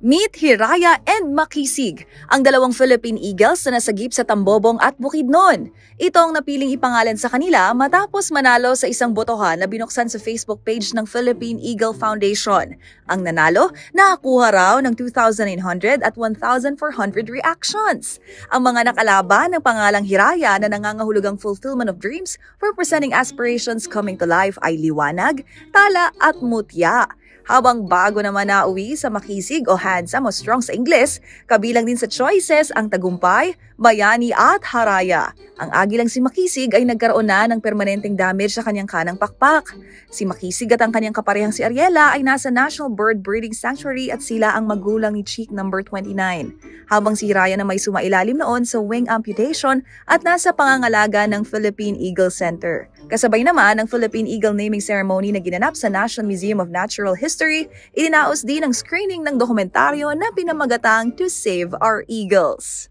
Meet Hiraya and Makisig, ang dalawang Philippine Eagles na nasagip sa Tambobong at Bukidnon. Ito ang napiling ipangalan sa kanila matapos manalo sa isang botohan na binuksan sa Facebook page ng Philippine Eagle Foundation. Ang nanalo, nakakuha raw ng 2,900 at 1,400 reactions. Ang mga nakalaban ng pangalang Hiraya na nangangahulugang fulfillment of dreams, representing aspirations coming to life ay Liwanag, Tala at Mutya. Habang bago naman nauwi sa Makisig o handsome o strong sa Ingles, kabilang din sa choices ang Tagumpay, Bayani at Haraya. Ang agilang si Makisig ay nagkaroon na ng permanenteng damage sa kanyang kanang pakpak. Si Makisig at ang kanyang kaparehang si Ariela ay nasa National Bird Breeding Sanctuary at sila ang magulang ni Cheek number 29. Habang si Hiraya na may sumailalim noon sa wing amputation at nasa pangangalaga ng Philippine Eagle Center. Kasabay naman ang Philippine Eagle naming ceremony na ginanap sa National Museum of Natural History, itinaos din ang screening ng dokumentaryo na pinamagatang To Save Our Eagles.